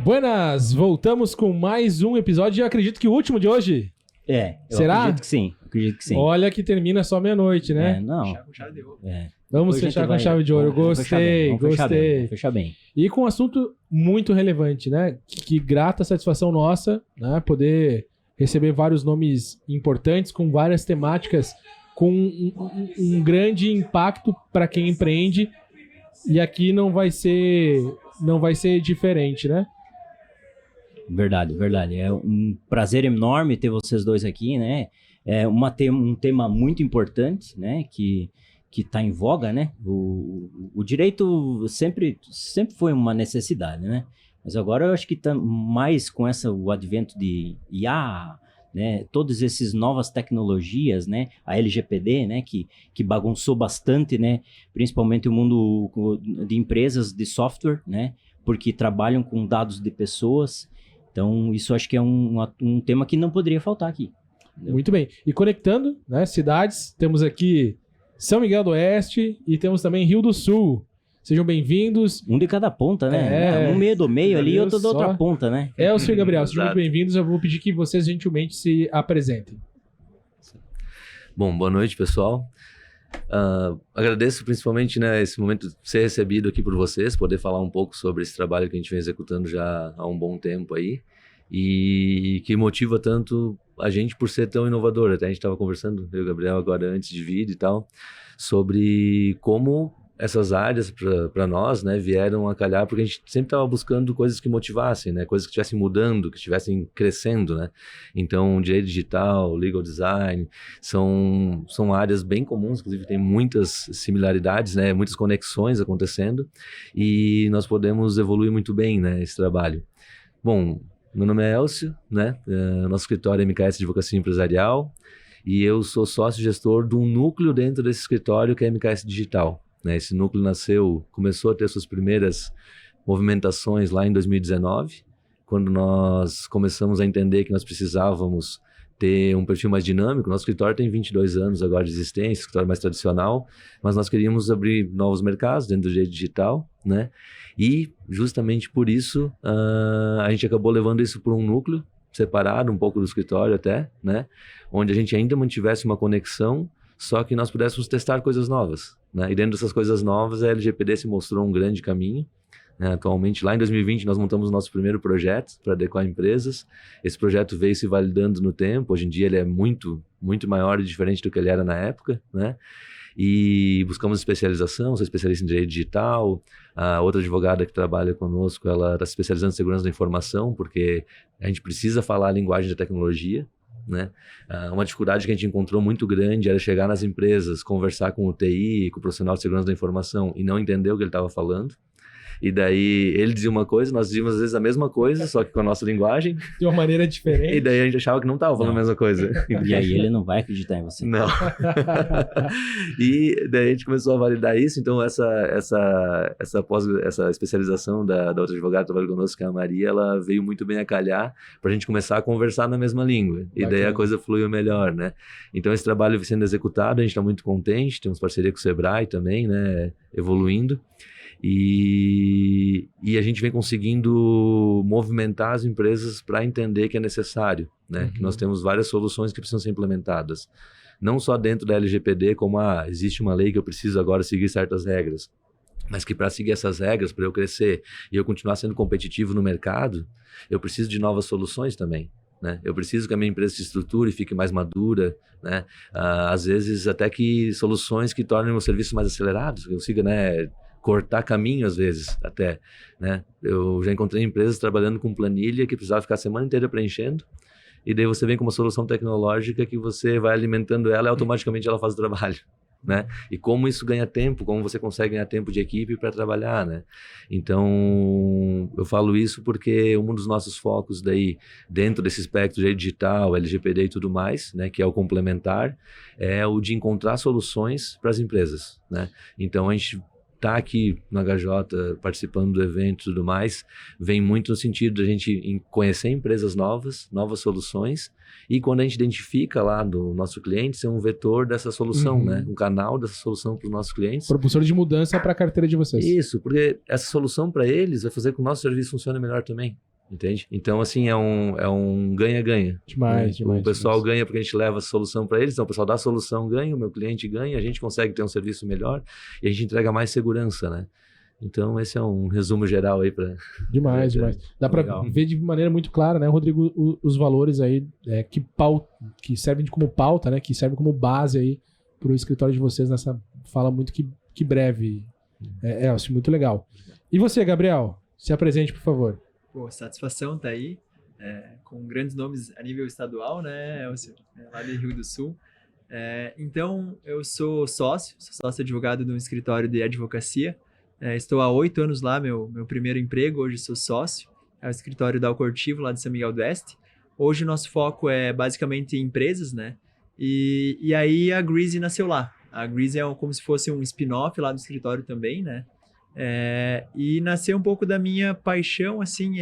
Buenas, voltamos com mais um episódio e acredito que o último de hoje. Será? Acredito que sim. Olha que termina só meia-noite, né? Vamos fechar com chave de ouro. Gostei. Vamos fechar bem. E com um assunto muito relevante, né? Que grata satisfação nossa, né? Poder receber vários nomes importantes com várias temáticas com um grande impacto para quem empreende. E aqui não vai ser diferente, né? Verdade. É um prazer enorme ter vocês dois aqui, né? É um tema muito importante, né? Que está em voga, né? O direito sempre foi uma necessidade, né? Mas agora eu acho que tá mais com o advento de IA, né? Todas essas novas tecnologias, né? A LGPD, né? Que bagunçou bastante, né? Principalmente o mundo de empresas de software, né? Porque trabalham com dados de pessoas. Então, isso acho que é um tema que não poderia faltar aqui. Entendeu? Muito bem. E conectando, né, cidades, temos aqui São Miguel do Oeste e temos também Rio do Sul. Sejam bem-vindos. Um de cada ponta, né? Um meio do meio ali e outro da outra ponta, né? Elcio e Gabriel, sejam muito bem-vindos. Eu vou pedir que vocês gentilmente se apresentem. Bom, boa noite, pessoal. Agradeço principalmente, né, esse momento de ser recebido aqui por vocês, poder falar um pouco sobre esse trabalho que a gente vem executando já há um bom tempo aí e que motiva tanto a gente por ser tão inovador. Até a gente estava conversando, eu e o Gabriel, agora antes de vir e tal, sobre como essas áreas para nós, né, vieram a calhar, porque a gente sempre estava buscando coisas que motivassem, né, coisas que estivessem mudando, que estivessem crescendo, né. Então, direito digital, legal design, são áreas bem comuns, inclusive tem muitas similaridades, né, muitas conexões acontecendo, e nós podemos evoluir muito bem, né, esse trabalho. Bom, meu nome é Elcio, né, nosso escritório é MKS Advocacia Empresarial, e eu sou sócio-gestor de um núcleo dentro desse escritório que é MKS Digital. Esse núcleo começou a ter suas primeiras movimentações lá em 2019, quando nós começamos a entender que nós precisávamos ter um perfil mais dinâmico. Nosso escritório tem 22 anos agora de existência, escritório mais tradicional, mas nós queríamos abrir novos mercados dentro do direito digital, né? E justamente por isso a gente acabou levando isso para um núcleo separado, um pouco do escritório até, né? Onde a gente ainda mantivesse uma conexão, só que nós pudéssemos testar coisas novas, né? E dentro dessas coisas novas, a LGPD se mostrou um grande caminho, né? Atualmente, lá em 2020, nós montamos o nosso primeiro projeto para adequar empresas. Esse projeto veio se validando no tempo. Hoje em dia, ele é muito, muito maior e diferente do que ele era na época, né? E buscamos especialização, sou especialista em direito digital. A outra advogada que trabalha conosco, ela está se especializando em segurança da informação, porque a gente precisa falar a linguagem da tecnologia, né? Uma dificuldade que a gente encontrou muito grande era chegar nas empresas, conversar com o TI, com o profissional de segurança da informação e não entender o que ele estava falando. E daí ele dizia uma coisa, nós dizíamos às vezes a mesma coisa, só que com a nossa linguagem. De uma maneira diferente. E daí a gente achava que não estava falando a mesma coisa. E aí ele não vai acreditar em você. Não. E daí a gente começou a validar isso. Então essa especialização da outra advogada que trabalha conosco, que é a Maria, ela veio muito bem a calhar para a gente começar a conversar na mesma língua. E daí a coisa fluiu melhor, né? Então esse trabalho vem sendo executado, a gente está muito contente, temos parceria com o Sebrae também, né? Evoluindo. E a gente vem conseguindo movimentar as empresas para entender que é necessário, né? Que nós temos várias soluções que precisam ser implementadas. Não só dentro da LGPD, como existe uma lei que eu preciso agora seguir certas regras, mas que para seguir essas regras, para eu crescer e eu continuar sendo competitivo no mercado, eu preciso de novas soluções também, né? Eu preciso que a minha empresa se estruture e fique mais madura, né? Às vezes até que soluções que tornem o serviço mais acelerados, que eu consiga, né, cortar caminho às vezes até, né? Eu já encontrei empresas trabalhando com planilha que precisava ficar a semana inteira preenchendo, e daí você vem com uma solução tecnológica que você vai alimentando ela e automaticamente ela faz o trabalho, né? E como isso ganha tempo, como você consegue ganhar tempo de equipe para trabalhar, né? Então, eu falo isso porque um dos nossos focos daí, dentro desse espectro de digital, LGPD e tudo mais, né, que é o complementar, é o de encontrar soluções para as empresas, né? Então, a gente tá aqui no HJ participando do evento e tudo mais, vem muito no sentido de a gente conhecer empresas novas soluções, e quando a gente identifica lá do nosso cliente, ser um vetor dessa solução, né? Um canal dessa solução para os nossos clientes. Propulsor de mudança para a carteira de vocês. Isso, porque essa solução para eles vai fazer com que o nosso serviço funcione melhor também. entende? Então, assim, é um ganha-ganha. Demais, né? demais. O pessoal demais. ganha porque a gente leva a solução para eles, então o pessoal da solução ganha, o meu cliente ganha, a gente consegue ter um serviço melhor e a gente entrega mais segurança, né? Então, esse é um resumo geral aí para... Demais, demais. Dá pra Legal. ver de maneira muito clara, né, Rodrigo, os valores aí que servem como pauta, né, que servem como base aí pro escritório de vocês nessa fala muito que breve. Elcio, muito legal. E você, Gabriel? Se apresente, por favor. Pô, satisfação tá aí, com grandes nomes a nível estadual, né, Elcio? Lá do Rio do Sul. Então, eu sou sócio advogado de um escritório de advocacia. Estou há 8 anos lá, meu primeiro emprego, hoje sou sócio. É o escritório da Alcortivo, lá de São Miguel do Oeste. Hoje o nosso foco é basicamente em empresas, né? E aí a Greasy nasceu lá. A Greasy é como se fosse um spin-off lá do escritório também, né? E nasceu um pouco da minha paixão, assim,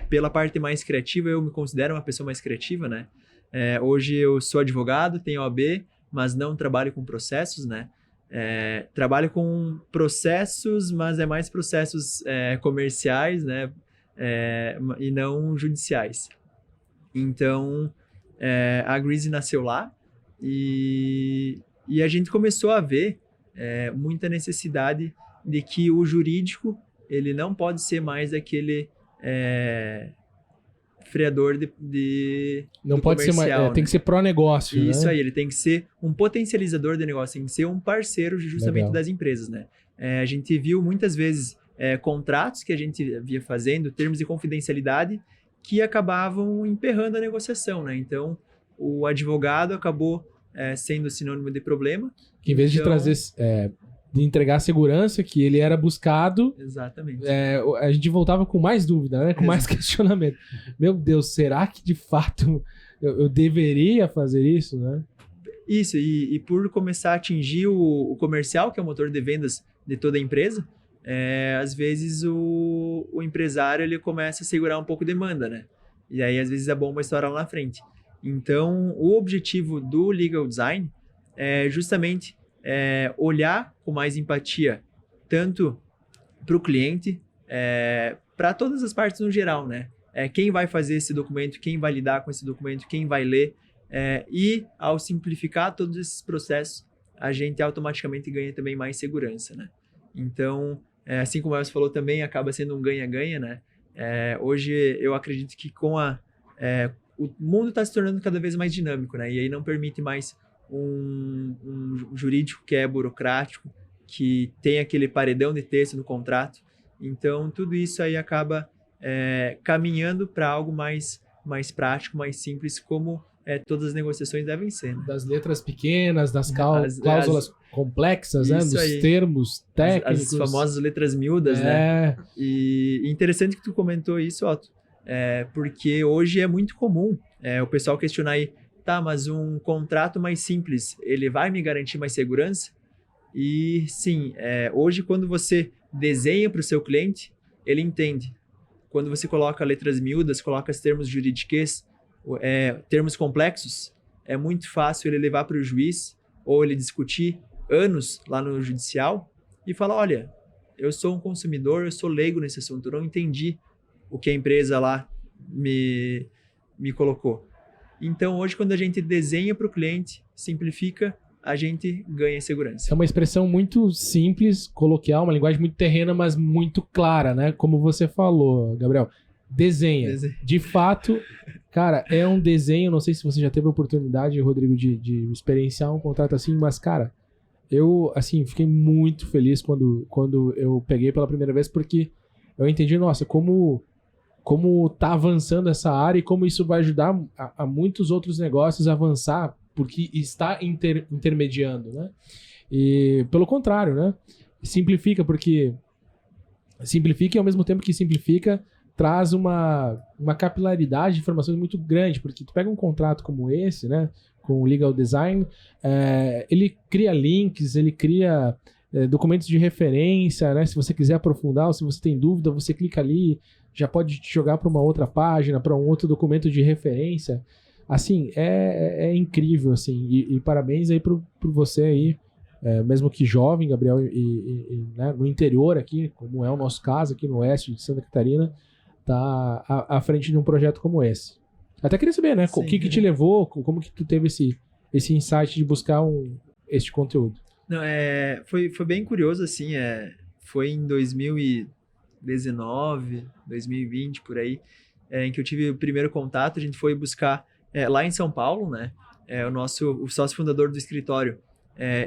pela parte mais criativa. Eu me considero uma pessoa mais criativa, né? Hoje eu sou advogado, tenho OAB, mas não trabalho com processos, né? Trabalho com processos, mas é mais processos comerciais, né? E não judiciais. Então, a Greasy nasceu lá e a gente começou a ver muita necessidade de que o jurídico ele não pode ser mais aquele freador Não do pode ser mais, comercial, tem né? que ser pró-negócio, Isso né? aí, ele tem que ser um potencializador de negócio, tem que ser um parceiro justamente Legal. das empresas, né? A gente viu muitas vezes contratos que a gente via fazendo, termos de confidencialidade, que acabavam emperrando a negociação, né? Então, o advogado acabou sendo sinônimo de problema. Que em vez de Então- trazer, de entregar a segurança que ele era buscado, Exatamente. a gente voltava com mais dúvida, né? Com mais questionamento. Meu Deus, será que de fato eu deveria fazer isso, né? Isso, e por começar a atingir o comercial, que é o motor de vendas de toda a empresa, às vezes o empresário ele começa a segurar um pouco demanda, né? E aí, às vezes, a bomba estoura lá na frente. Então, o objetivo do Legal Design é justamente olhar com mais empatia, tanto para o cliente, para todas as partes no geral, né? Quem vai fazer esse documento, quem vai lidar com esse documento, quem vai ler, e ao simplificar todos esses processos, a gente automaticamente ganha também mais segurança, né? Então, assim como o Elcio falou também, acaba sendo um ganha-ganha, né? Hoje eu acredito que o mundo está se tornando cada vez mais dinâmico, né? E aí não permite mais um jurídico que é burocrático, que tem aquele paredão de texto no contrato. Então, tudo isso aí acaba caminhando para algo mais prático, mais simples, como todas as negociações devem ser, né? Das letras pequenas, das As- cláusulas complexas, né? Isso Dos aí. termos técnicos. As famosas letras miúdas, né? E interessante que tu comentou isso, Otto, porque hoje é muito comum o pessoal questionar aí, tá, mas um contrato mais simples, ele vai me garantir mais segurança? E sim, hoje quando você desenha para o seu cliente, ele entende. Quando você coloca letras miúdas, coloca os termos juridiquês, termos complexos, é muito fácil ele levar para o juiz ou ele discutir anos lá no judicial e falar, olha, eu sou um consumidor, eu sou leigo nesse assunto, eu não entendi o que a empresa lá me colocou. Então, hoje, quando a gente desenha para o cliente, simplifica, a gente ganha segurança. É uma expressão muito simples, coloquial, uma linguagem muito terrena, mas muito clara, né? Como você falou, Gabriel. Desenha. De fato, cara, é um desenho. Não sei se você já teve a oportunidade, Rodrigo, de experienciar um contrato assim, mas, cara, eu, assim, fiquei muito feliz quando eu peguei pela primeira vez, porque eu entendi, nossa, como tá avançando essa área e como isso vai ajudar a muitos outros negócios a avançar, porque está intermediando, né? E, pelo contrário, né? Simplifica, porque simplifica e ao mesmo tempo que simplifica, traz uma capilaridade de informações muito grande, porque tu pega um contrato como esse, né? Com o Legal Design, ele cria links, ele cria documentos de referência, né? Se você quiser aprofundar ou se você tem dúvida, você clica ali, já pode te jogar para uma outra página, para um outro documento de referência. Assim, é incrível, assim, e parabéns aí por você aí, mesmo que jovem, Gabriel, né, no interior aqui, como é o nosso caso aqui no oeste de Santa Catarina, tá à frente de um projeto como esse. Até queria saber, né? O que te levou, como que tu teve esse insight de buscar este conteúdo? Não, foi bem curioso, assim, foi em 2019, 2020, por aí, em que eu tive o primeiro contato. A gente foi buscar lá em São Paulo, né? O sócio fundador do escritório,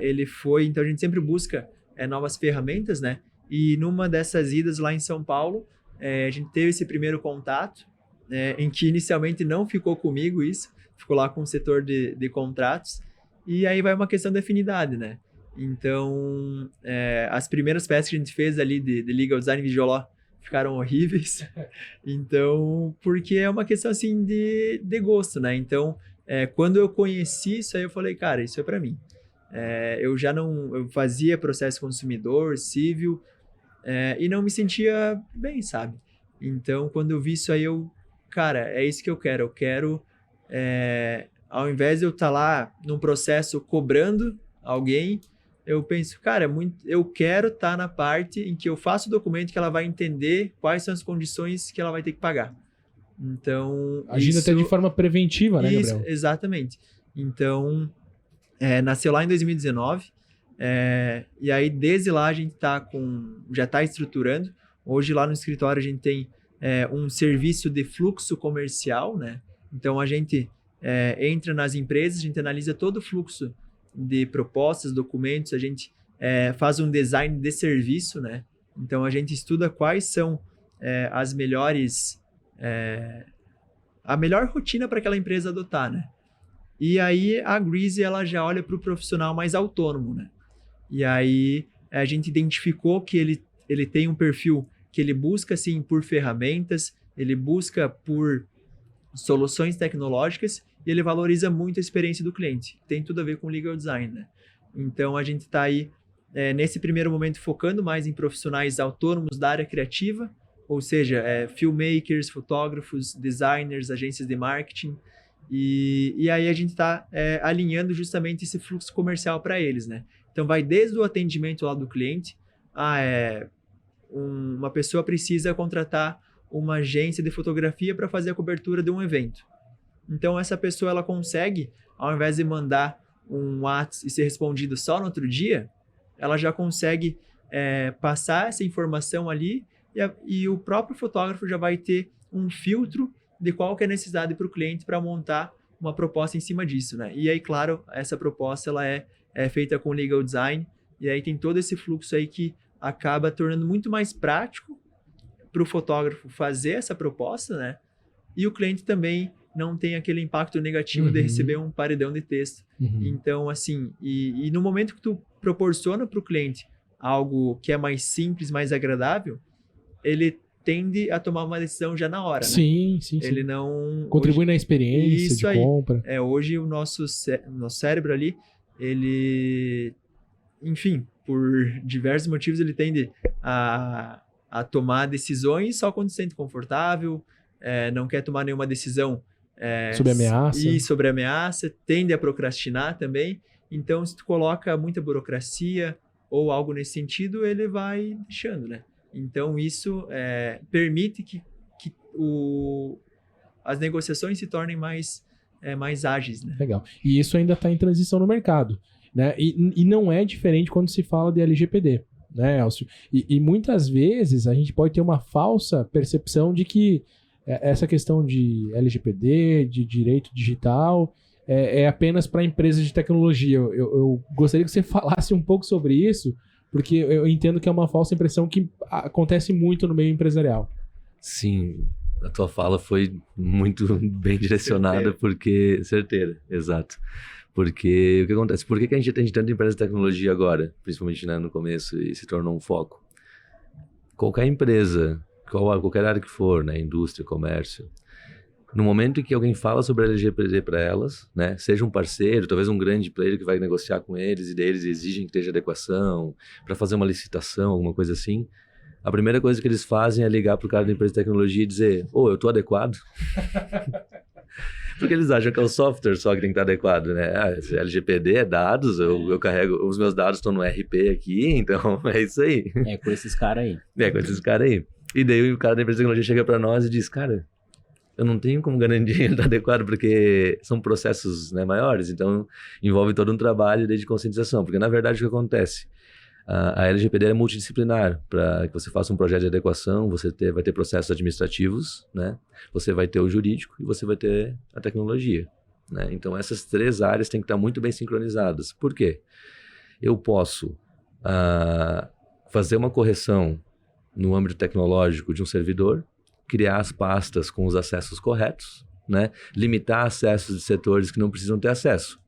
ele foi... Então, a gente sempre busca novas ferramentas, né? E numa dessas idas lá em São Paulo, a gente teve esse primeiro contato, em que inicialmente não ficou comigo isso, ficou lá com o setor de contratos, e aí vai uma questão de afinidade, né? Então, as primeiras peças que a gente fez ali de legal design e videoló ficaram horríveis, então, porque é uma questão assim de gosto, né? Então, quando eu conheci isso aí, eu falei, cara, isso é para mim. Eu fazia processo consumidor, civil, e não me sentia bem, sabe? Então, quando eu vi isso aí, cara, é isso que eu quero. Eu quero, ao invés de eu estar lá num processo cobrando alguém, eu penso, cara, eu quero estar na parte em que eu faço o documento que ela vai entender quais são as condições que ela vai ter que pagar. Então, agindo até de forma preventiva, né, Gabriel? Exatamente. Então, nasceu lá em 2019, e aí desde lá a gente já está estruturando. Hoje lá no escritório a gente tem um serviço de fluxo comercial, né? Então a gente entra nas empresas, a gente analisa todo o fluxo de propostas, documentos, a gente faz um design de serviço, né? Então a gente estuda quais são as melhores... a melhor rotina para aquela empresa adotar, né? E aí a Greasy, ela já olha para o profissional mais autônomo, né? E aí a gente identificou que ele tem um perfil que ele busca, assim, por ferramentas, ele busca por soluções tecnológicas e ele valoriza muito a experiência do cliente. Tem tudo a ver com legal design, né? Então, a gente está aí, nesse primeiro momento, focando mais em profissionais autônomos da área criativa, ou seja, filmmakers, fotógrafos, designers, agências de marketing, e aí a gente está alinhando justamente esse fluxo comercial para eles, né? Então, vai desde o atendimento lá do cliente, uma pessoa precisa contratar uma agência de fotografia para fazer a cobertura de um evento. Então, essa pessoa ela consegue, ao invés de mandar um WhatsApp e ser respondido só no outro dia, ela já consegue passar essa informação ali e o próprio fotógrafo já vai ter um filtro de qual que é a necessidade para o cliente para montar uma proposta em cima disso, né? E aí, claro, essa proposta ela é feita com legal design, e aí tem todo esse fluxo aí que acaba tornando muito mais prático para o fotógrafo fazer essa proposta, né? E o cliente também não tem aquele impacto negativo de receber um paredão de texto. Então, assim, e no momento que tu proporciona para o cliente algo que é mais simples, mais agradável, ele tende a tomar uma decisão já na hora, né? Sim. Ele não... Contribui na experiência isso de aí. compra. Hoje o nosso cérebro ali, ele... Enfim, por diversos motivos, ele tende a tomar decisões só quando se sente confortável, não quer tomar nenhuma decisão sobre ameaça. E sobre ameaça, tende a procrastinar também. Então, se tu coloca muita burocracia ou algo nesse sentido, ele vai deixando, né? Então, isso permite que as negociações se tornem mais ágeis, né? Legal. E isso ainda está em transição no mercado, né? E não é diferente quando se fala de LGPD, né, Elcio? E muitas vezes a gente pode ter uma falsa percepção de que essa questão de LGPD, de direito digital, é apenas para empresas de tecnologia. Eu gostaria que você falasse um pouco sobre isso, porque eu entendo que é uma falsa impressão que acontece muito no meio empresarial. Sim, a tua fala foi muito bem direcionada, porque... Certeira, exato. Porque o que acontece? Por que a gente atende tanta empresa de tecnologia agora, principalmente, né, no começo, e se tornou um foco? Qualquer empresa, qualquer área que for, né, indústria, comércio, no momento em que alguém fala sobre LGPD para elas, né, seja um parceiro, talvez um grande player que vai negociar com eles e deles exigem que esteja adequação para fazer uma licitação, alguma coisa assim, a primeira coisa que eles fazem é ligar pro cara da empresa de tecnologia e dizer: eu tô adequado? Porque eles acham que é o software só que tem que estar adequado, né? LGPD é dados, eu carrego, os meus dados estão no RP aqui, então é isso aí. Com esses caras aí. Com esses caras aí. E daí o cara da empresa de tecnologia chega para nós e diz, cara, eu não tenho como garantir que ele está adequado, porque são processos, né, maiores, então envolve todo um trabalho de conscientização, porque na verdade o que acontece? A LGPD é multidisciplinar. Para que você faça um projeto de adequação, vai ter processos administrativos, né? Você vai ter o jurídico e você vai ter a tecnologia, né? Então essas 3 áreas têm que estar muito bem sincronizadas. Por quê? Eu posso fazer uma correção no âmbito tecnológico de um servidor, criar as pastas com os acessos corretos, né? Limitar acessos de setores que não precisam ter acesso.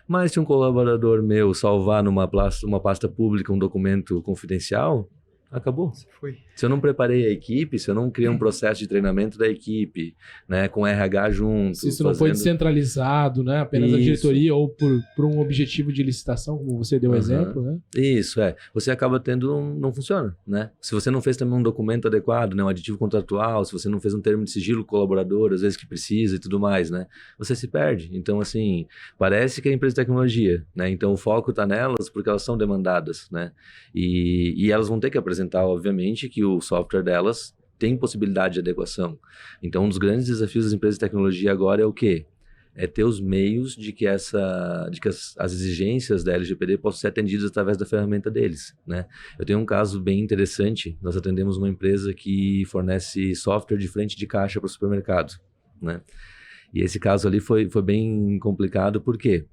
Mas se um colaborador meu salvar numa pasta pública um documento confidencial, acabou. Foi. Se eu não preparei a equipe, se eu não criei um processo de treinamento da equipe, né, com RH junto... Se isso não foi descentralizado, né, apenas a diretoria ou por um objetivo de licitação, como você deu exemplo, né? Isso, Você acaba não funciona, né? Se você não fez também um documento adequado, né, um aditivo contratual, se você não fez um termo de sigilo colaborador, às vezes que precisa e tudo mais, né? Você se perde. Então, assim, parece que é empresa de tecnologia, né? Então, o foco está nelas porque elas são demandadas, né? E elas vão ter que apresentar, obviamente, que o software delas tem possibilidade de adequação. Então, um dos grandes desafios das empresas de tecnologia agora é o quê? É ter os meios de que as exigências da LGPD possam ser atendidas através da ferramenta deles, né? Eu tenho um caso bem interessante. Nós atendemos uma empresa que fornece software de frente de caixa para o supermercado, né? E esse caso ali foi bem complicado, por quê?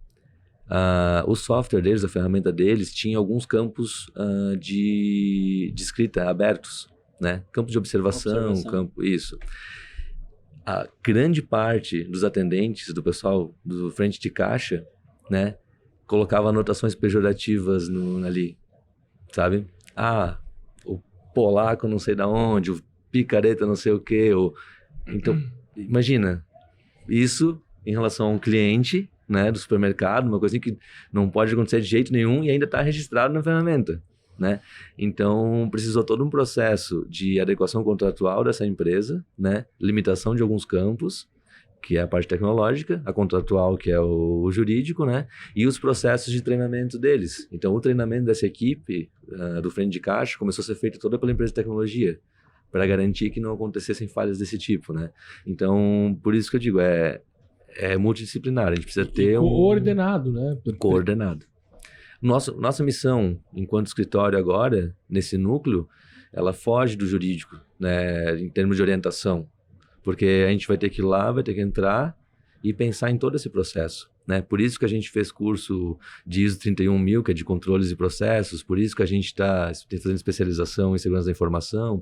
O software deles, a ferramenta deles, tinha alguns campos de escrita abertos, né? Campo de observação, isso. A grande parte dos atendentes, do pessoal do frente de caixa, né, colocava anotações pejorativas ali, sabe? O polaco não sei da onde, o picareta não sei o quê. Então, imagina, isso em relação a um cliente, né, do supermercado, uma coisa que não pode acontecer de jeito nenhum e ainda está registrado na ferramenta, né? Então, precisou todo um processo de adequação contratual dessa empresa, né? Limitação de alguns campos, que é a parte tecnológica, a contratual, que é o jurídico, né? E os processos de treinamento deles. Então, o treinamento dessa equipe do frente de caixa começou a ser feito toda pela empresa de tecnologia, para garantir que não acontecessem falhas desse tipo, né? Então, por isso que eu digo, é multidisciplinar, a gente precisa ter coordenado, né? Coordenado. Nossa missão, enquanto escritório agora, nesse núcleo, ela foge do jurídico, né, em termos de orientação, porque a gente vai ter que ir lá, vai ter que entrar e pensar em todo esse processo, né? Por isso que a gente fez curso de ISO 31000, que é de controles e processos, por isso que a gente está fazendo especialização em segurança da informação,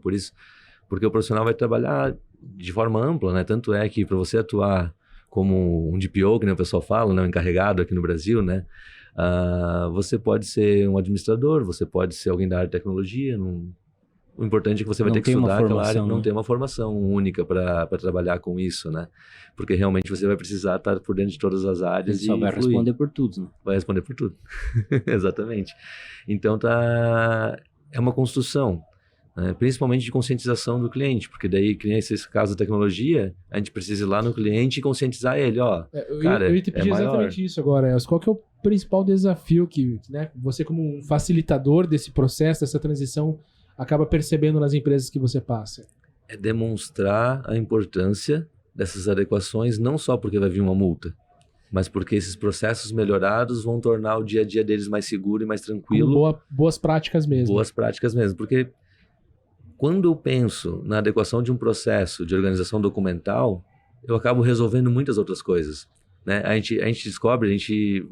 porque o profissional vai trabalhar de forma ampla, né? Tanto é que para você atuar como um DPO, que nem o pessoal fala, né, um encarregado aqui no Brasil, né? Você pode ser um administrador, você pode ser alguém da área de tecnologia. O importante é que você vai ter que estudar aquela área, não tem uma formação única para trabalhar com isso, né? Porque realmente você vai precisar estar por dentro de todas as áreas. Ele só vai responder por tudo, né? Vai responder por tudo. Exatamente. Então é uma construção, né? Principalmente de conscientização do cliente, porque daí, que nem esse caso da tecnologia, a gente precisa ir lá no cliente e conscientizar ele, eu ia te pedir exatamente isso agora, Elcio. Qual que é o principal desafio que, né, você como um facilitador desse processo, dessa transição, acaba percebendo nas empresas que você passa? É demonstrar a importância dessas adequações, não só porque vai vir uma multa, mas porque esses processos melhorados vão tornar o dia a dia deles mais seguro e mais tranquilo. Boas práticas mesmo. Boas práticas mesmo, porque quando eu penso na adequação de um processo de organização documental, eu acabo resolvendo muitas outras coisas, né? A gente descobre,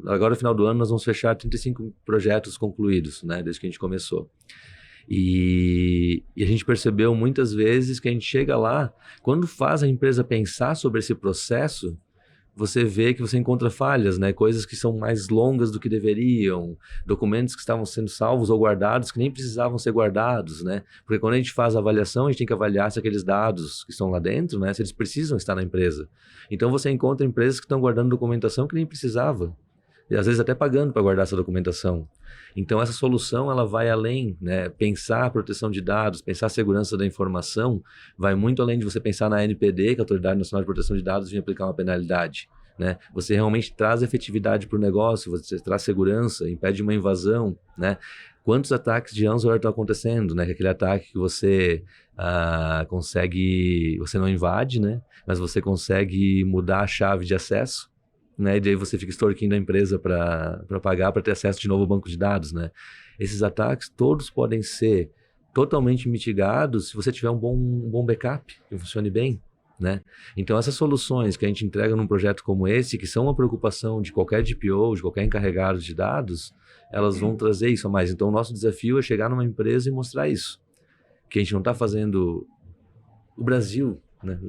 agora no final do ano nós vamos fechar 35 projetos concluídos, né, desde que a gente começou. E a gente percebeu muitas vezes que a gente chega lá, quando faz a empresa pensar sobre esse processo, você vê que você encontra falhas, né? Coisas que são mais longas do que deveriam, documentos que estavam sendo salvos ou guardados que nem precisavam ser guardados, né? Porque quando a gente faz a avaliação, a gente tem que avaliar se aqueles dados que estão lá dentro, né, se eles precisam estar na empresa. Então você encontra empresas que estão guardando documentação que nem precisava, e às vezes até pagando para guardar essa documentação. Então essa solução ela vai além, né? Pensar a proteção de dados, pensar a segurança da informação, vai muito além de você pensar na ANPD, que é a Autoridade Nacional de Proteção de Dados, vir aplicar uma penalidade, né? Você realmente traz efetividade para o negócio, você traz segurança, impede uma invasão, né? quantos ataques de ransomware estão acontecendo, né? Aquele ataque que você consegue, você não invade, né? Mas você consegue mudar a chave de acesso, né? E daí você fica extorquindo a empresa para pagar para ter acesso de novo ao banco de dados, né? Esses ataques todos podem ser totalmente mitigados se você tiver um bom backup que funcione bem, né? Então essas soluções que a gente entrega num projeto como esse, que são uma preocupação de qualquer DPO, de qualquer encarregado de dados, elas vão trazer isso a mais. Então o nosso desafio é chegar numa empresa e mostrar isso, que a gente não está fazendo o Brasil, né?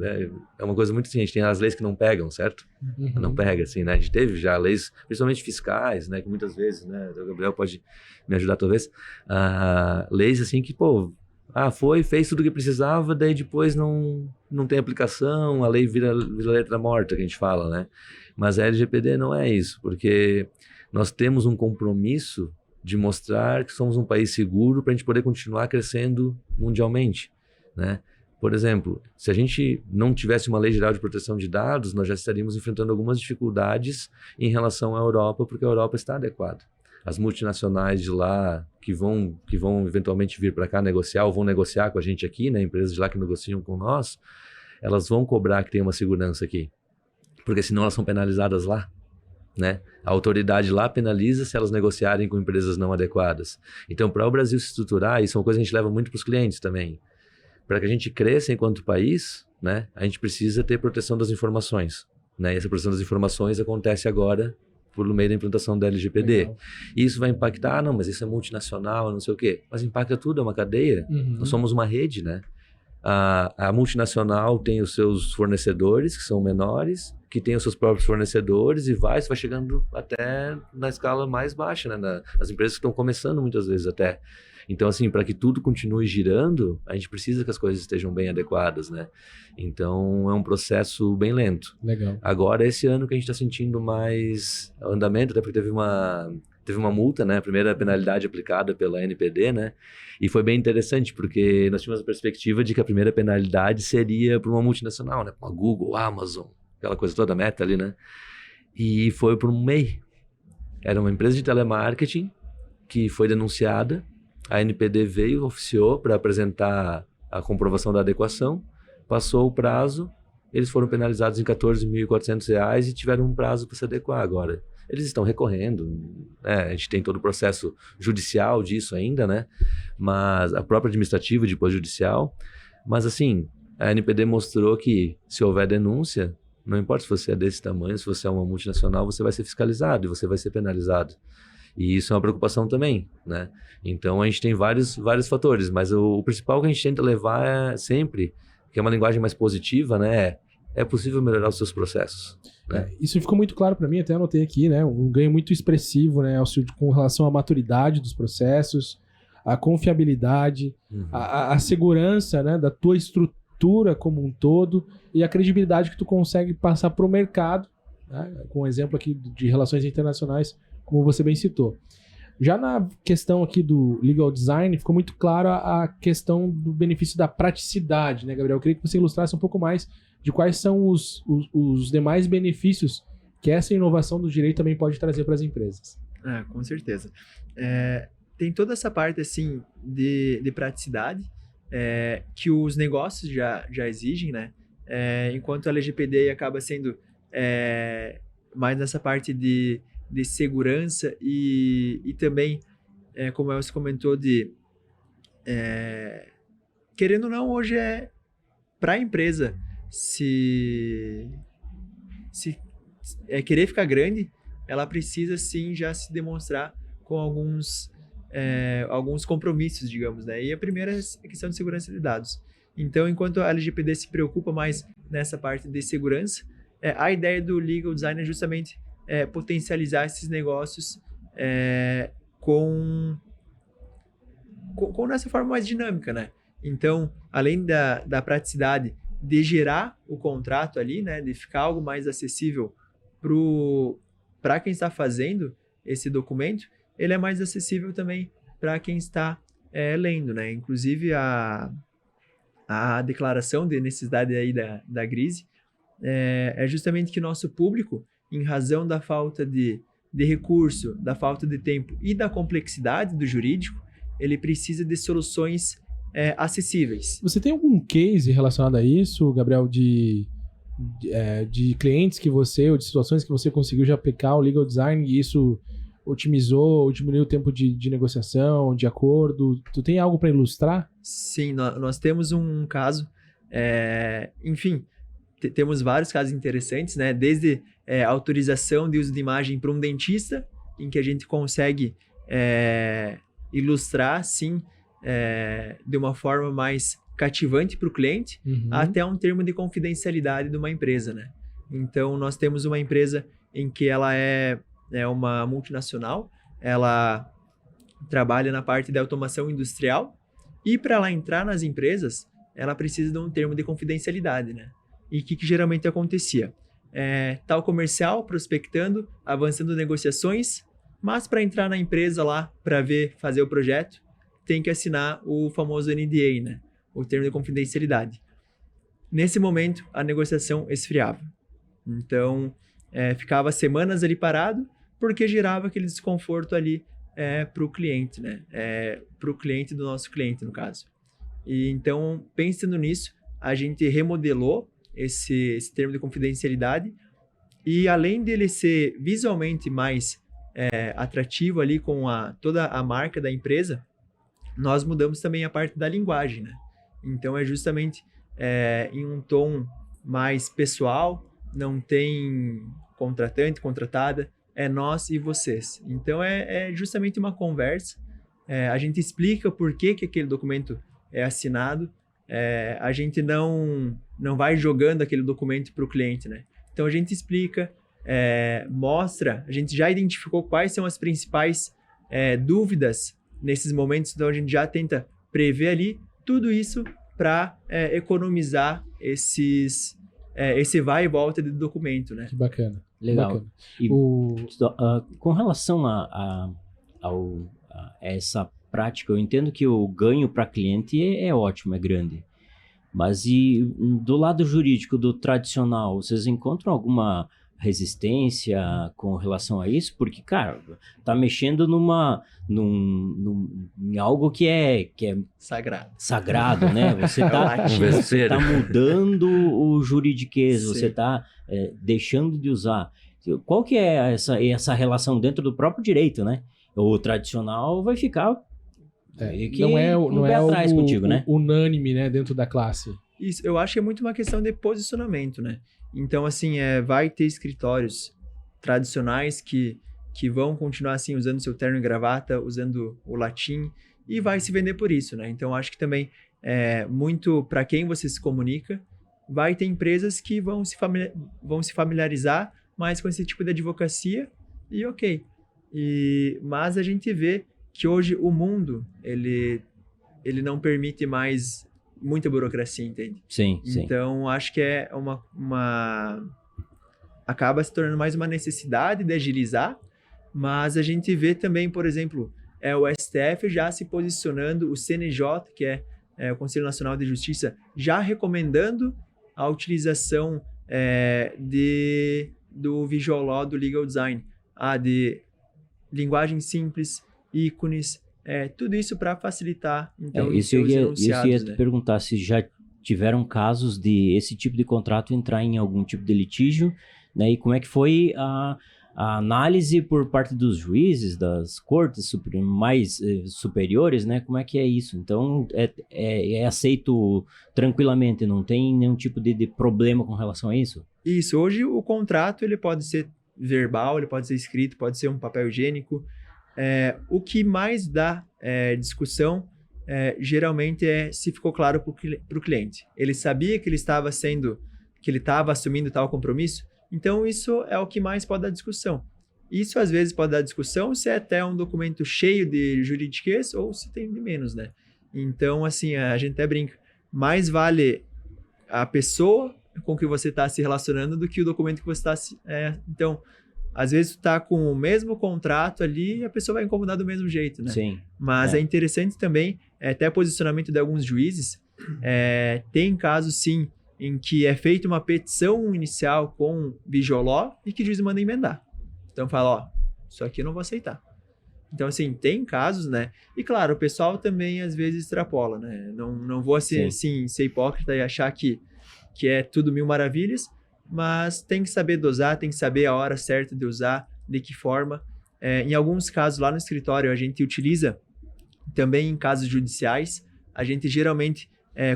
É uma coisa muito assim, a gente tem as leis que não pegam, certo? Não pega, assim, né? A gente teve já leis, principalmente fiscais, né? Que muitas vezes, né? O Gabriel pode me ajudar talvez. Leis assim que, pô, fez tudo o que precisava, daí depois não tem aplicação, a lei vira letra morta, que a gente fala, né? Mas a LGPD não é isso, porque nós temos um compromisso de mostrar que somos um país seguro para a gente poder continuar crescendo mundialmente, né? Por exemplo, se a gente não tivesse uma lei geral de proteção de dados, nós já estaríamos enfrentando algumas dificuldades em relação à Europa, porque a Europa está adequada. As multinacionais de lá que vão eventualmente vir para cá negociar ou vão negociar com a gente aqui, né, empresas de lá que negociam com nós, elas vão cobrar que tem uma segurança aqui, porque senão elas são penalizadas lá, né? A autoridade lá penaliza se elas negociarem com empresas não adequadas. Então, para o Brasil se estruturar, isso é uma coisa que a gente leva muito para os clientes também. Para que a gente cresça enquanto país, né, a gente precisa ter proteção das informações, né? E essa proteção das informações acontece agora por meio da implantação da LGPD. Legal. E isso vai impactar, não, mas isso é multinacional, não sei o quê. Mas impacta tudo, é uma cadeia. Nós somos uma rede, né? A multinacional tem os seus fornecedores, que são menores, que tem os seus próprios fornecedores e vai chegando até na escala mais baixa, né? As empresas que estão começando muitas vezes até. Então, assim, para que tudo continue girando, a gente precisa que as coisas estejam bem adequadas, né? Então, é um processo bem lento. Legal. Agora, esse ano que a gente está sentindo mais andamento, até porque teve uma multa, né? A primeira penalidade aplicada pela NPD, né? E foi bem interessante, porque nós tínhamos a perspectiva de que a primeira penalidade seria por uma multinacional, né? Uma Google, Amazon, aquela coisa toda, Meta ali, né? E foi por um MEI. Era uma empresa de telemarketing que foi denunciada. A NPD veio, oficiou para apresentar a comprovação da adequação, passou o prazo, eles foram penalizados em R$14.400 e tiveram um prazo para se adequar agora. Eles estão recorrendo, né? A gente tem todo o processo judicial disso ainda, né? Mas a própria administrativa, depois judicial. Mas assim, a NPD mostrou que se houver denúncia, não importa se você é desse tamanho, se você é uma multinacional, você vai ser fiscalizado e você vai ser penalizado. E isso é uma preocupação também, né? Então a gente tem vários fatores, mas o principal que a gente tenta levar é sempre, que é uma linguagem mais positiva, né? É possível melhorar os seus processos, né? Isso ficou muito claro para mim, até anotei aqui, né? Um ganho muito expressivo, né? Com relação à maturidade dos processos, a confiabilidade, a segurança, né? Da tua estrutura como um todo e a credibilidade que tu consegue passar para o mercado, né? Com um exemplo aqui de relações internacionais, como você bem citou. Já na questão aqui do legal design, ficou muito claro a questão do benefício da praticidade, né, Gabriel? Eu queria que você ilustrasse um pouco mais de quais são os demais benefícios que essa inovação do direito também pode trazer para as empresas. Com certeza. Tem toda essa parte, assim, de praticidade que os negócios já exigem, né? Enquanto a LGPD acaba sendo mais nessa parte de segurança e também, como você comentou, querendo ou não, hoje para a empresa se querer ficar grande, ela precisa sim já se demonstrar com alguns compromissos, digamos, né? E a primeira é a questão de segurança de dados. Então, enquanto a LGPD se preocupa mais nessa parte de segurança, a ideia do legal design é justamente potencializar esses negócios com dessa forma mais dinâmica, né? Então, além da praticidade de gerar o contrato ali, né, de ficar algo mais acessível para quem está fazendo esse documento, ele é mais acessível também para quem está lendo, né? Inclusive, a declaração de necessidade aí da GRISE é justamente que nosso público, em razão da falta de recurso, da falta de tempo e da complexidade do jurídico, ele precisa de soluções acessíveis. Você tem algum case relacionado a isso, Gabriel, de clientes que você, ou de situações que você conseguiu já aplicar o legal design e isso otimizou ou diminuiu o tempo de negociação, de acordo? Tu tem algo para ilustrar? Sim, nós temos um caso, enfim, temos vários casos interessantes, né? Desde autorização de uso de imagem para um dentista, em que a gente consegue ilustrar, sim, de uma forma mais cativante para o cliente, até um termo de confidencialidade de uma empresa, né? Então, nós temos uma empresa em que ela é uma multinacional, ela trabalha na parte de automação industrial, e para ela entrar nas empresas, ela precisa de um termo de confidencialidade, né? E o que geralmente acontecia? Tal comercial prospectando, avançando negociações, mas para entrar na empresa lá, para fazer o projeto, tem que assinar o famoso NDA, né? O termo de confidencialidade. Nesse momento, a negociação esfriava. Então, ficava semanas ali parado, porque gerava aquele desconforto ali para o cliente, né? Para o cliente do nosso cliente, no caso. E então, pensando nisso, a gente remodelou esse termo de confidencialidade e, além dele ser visualmente mais atrativo ali com toda a marca da empresa, nós mudamos também a parte da linguagem, né? Então, é justamente em um tom mais pessoal, não tem contratante, contratada, é nós e vocês. Então, é justamente uma conversa. A gente explica por que aquele documento é assinado. A gente não vai jogando aquele documento para o cliente, né? Então, a gente explica, mostra, a gente já identificou quais são as principais dúvidas nesses momentos, então a gente já tenta prever ali tudo isso para economizar esse vai e volta do documento, né? Que bacana. Legal. Bacana. E, com relação a essa prática, eu entendo que o ganho para cliente é ótimo, é grande. Mas e do lado jurídico, do tradicional, vocês encontram alguma resistência com relação a isso? Porque, cara, tá mexendo em algo que é sagrado, né? Você tá mudando o juridiquês, você tá deixando de usar. Qual que é essa relação dentro do próprio direito, né? O tradicional vai ficar não é atrás contigo, né? Unânime, né, dentro da classe. Isso, eu acho que é muito uma questão de posicionamento, né? Então, assim, vai ter escritórios tradicionais que vão continuar, assim, usando seu terno e gravata, usando o latim, e vai se vender por isso, né? Então, acho que também, muito para quem você se comunica, vai ter empresas que vão se familiarizar mais com esse tipo de advocacia, e ok. Mas a gente vê que hoje o mundo, ele não permite mais muita burocracia, entende? Sim. Então, acho que acaba se tornando mais uma necessidade de agilizar, mas a gente vê também, por exemplo, o STF já se posicionando, o CNJ, que é o Conselho Nacional de Justiça, já recomendando a utilização do Visual Law, do Legal Design, de linguagem simples, ícones, tudo isso para facilitar, então, isso eu ia enunciados, te perguntar se já tiveram casos de esse tipo de contrato entrar em algum tipo de litígio, né? E como é que foi a análise por parte dos juízes, das cortes mais superiores, né? Como é que é isso? Então, é aceito tranquilamente, não tem nenhum tipo de problema com relação a isso? Isso, hoje o contrato ele pode ser verbal, ele pode ser escrito, pode ser um papel higiênico. O que mais dá discussão, geralmente, se ficou claro para o cliente. Ele sabia que ele estava assumindo tal compromisso, então isso é o que mais pode dar discussão. Isso, às vezes, pode dar discussão se é até um documento cheio de juridiquês ou se tem de menos, né? Então, assim, a gente até brinca. Mais vale a pessoa com que você está se relacionando do que o documento que você está... Então, às vezes tu tá com o mesmo contrato ali e a pessoa vai incomodar do mesmo jeito, né? Sim. Mas é interessante também, até posicionamento de alguns juízes, tem casos, sim, em que é feita uma petição inicial com Visual Law e que o juiz manda emendar. Então fala, isso aqui eu não vou aceitar. Então, assim, tem casos, né? E, claro, o pessoal também, às vezes, extrapola, né? Não vou, assim, ser hipócrita e achar que é tudo mil maravilhas, mas tem que saber dosar, tem que saber a hora certa de usar, de que forma. Em alguns casos, lá no escritório, a gente utiliza também em casos judiciais, a gente geralmente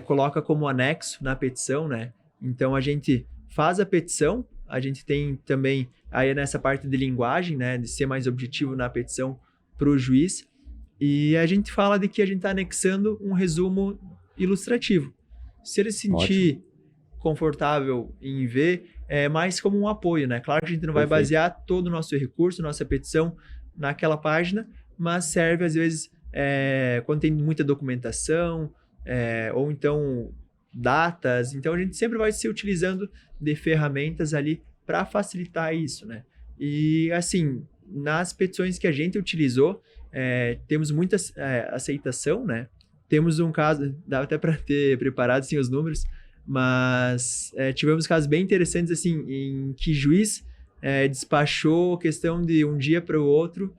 coloca como anexo na petição, né? Então, a gente faz a petição, a gente tem também, aí nessa parte de linguagem, né? De ser mais objetivo na petição para o juiz, e a gente fala de que a gente está anexando um resumo ilustrativo. Se ele se sentir confortável em ver, é mais como um apoio, né? Claro que a gente não vai basear todo o nosso recurso, nossa petição naquela página, mas serve às vezes quando tem muita documentação, ou então datas, então a gente sempre vai se utilizando de ferramentas ali para facilitar isso, né? E assim, nas petições que a gente utilizou, temos muita aceitação, né? Temos um caso, dá até para ter preparado assim, os números, mas tivemos casos bem interessantes assim, em que juiz despachou questão de um dia para o outro,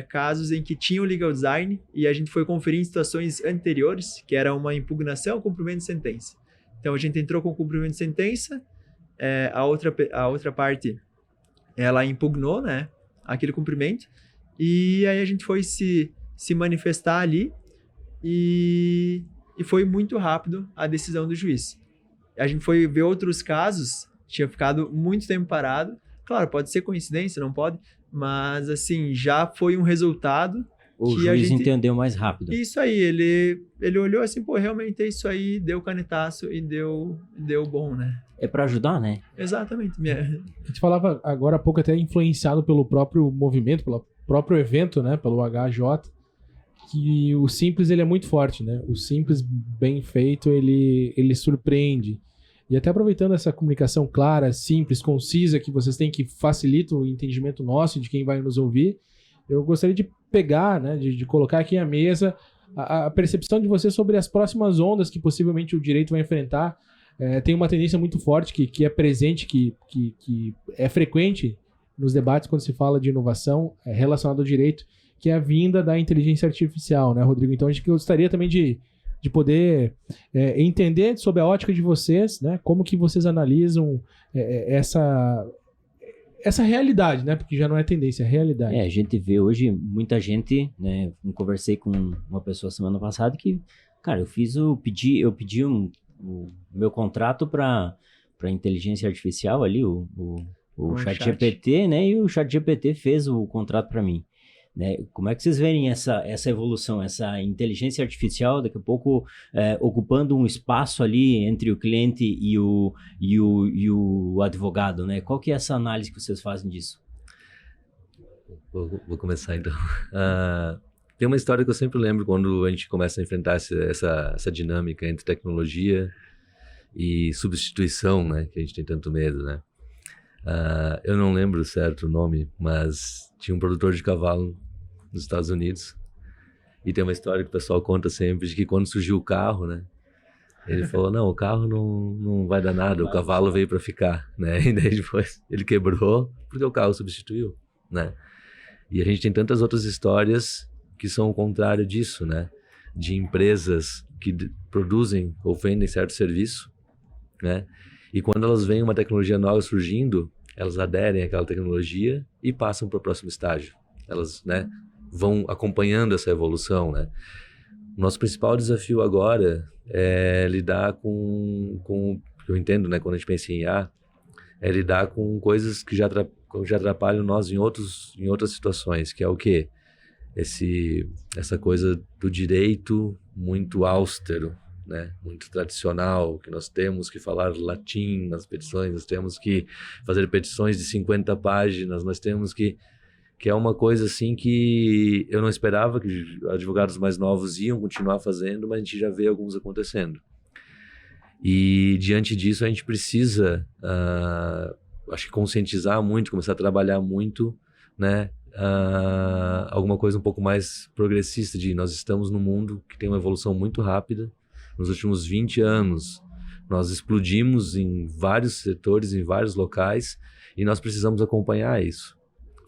casos em que tinha o legal design e a gente foi conferir em situações anteriores, que era uma impugnação ou cumprimento de sentença. Então a gente entrou com o cumprimento de sentença, a outra parte ela impugnou, né, aquele cumprimento, e aí a gente foi se manifestar ali e foi muito rápido a decisão do juiz. A gente foi ver outros casos, tinha ficado muito tempo parado. Claro, pode ser coincidência, não pode, mas assim, já foi um resultado o que juiz a gente entendeu mais rápido. Isso aí, ele olhou assim, pô, realmente é isso aí, deu canetaço e deu bom, né? É para ajudar, né? Exatamente. A gente falava agora há pouco até influenciado pelo próprio movimento, pelo próprio evento, né, pelo HJ, que o simples ele é muito forte, né? O simples bem feito, ele surpreende. E até aproveitando essa comunicação clara, simples, concisa, que vocês têm, que facilita o entendimento nosso e de quem vai nos ouvir, eu gostaria de pegar, né, de colocar aqui à mesa a percepção de vocês sobre as próximas ondas que possivelmente o direito vai enfrentar. Tem uma tendência muito forte que é presente, que é frequente nos debates quando se fala de inovação relacionada ao direito, que é a vinda da inteligência artificial, né, Rodrigo? Então, a gente gostaria também de poder entender sob a ótica de vocês, né, como que vocês analisam essa realidade, né, porque já não é tendência, é realidade. A gente vê hoje muita gente, né, eu conversei com uma pessoa semana passada que, cara, eu pedi o meu contrato para inteligência artificial ali, o ChatGPT, né, e o ChatGPT fez o contrato para mim. Né? Como é que vocês veem essa evolução, essa inteligência artificial daqui a pouco ocupando um espaço ali entre o cliente e o advogado, né? Qual que é essa análise que vocês fazem disso? Vou começar então. Tem uma história que eu sempre lembro quando a gente começa a enfrentar essa dinâmica entre tecnologia e substituição, né? Que a gente tem tanto medo, né? Eu não lembro certo o nome, mas tinha um produtor de cavalo nos Estados Unidos, e tem uma história que o pessoal conta sempre de que quando surgiu o carro, né, ele falou, não, o carro não vai dar nada, o cavalo veio para ficar, né, e daí depois ele quebrou porque o carro substituiu, né, e a gente tem tantas outras histórias que são o contrário disso, né, de empresas que produzem ou vendem certo serviço, né, e quando elas veem uma tecnologia nova surgindo, elas aderem àquela tecnologia e passam para o próximo estágio. Elas, né, vão acompanhando essa evolução, né. O nosso principal desafio agora é lidar com eu entendo, né, quando a gente pensa em IA, é lidar com coisas que já atrapalham nós em outras situações, que é o quê? Essa coisa do direito muito austero, né, muito tradicional, que nós temos que falar latim nas petições, nós temos que fazer petições de 50 páginas, nós temos que é uma coisa assim que eu não esperava que advogados mais novos iam continuar fazendo, mas a gente já vê alguns acontecendo. E diante disso a gente precisa, acho que conscientizar muito, começar a trabalhar muito, né, alguma coisa um pouco mais progressista de nós estamos num mundo que tem uma evolução muito rápida. Nos últimos 20 anos, nós explodimos em vários setores, em vários locais, e nós precisamos acompanhar isso.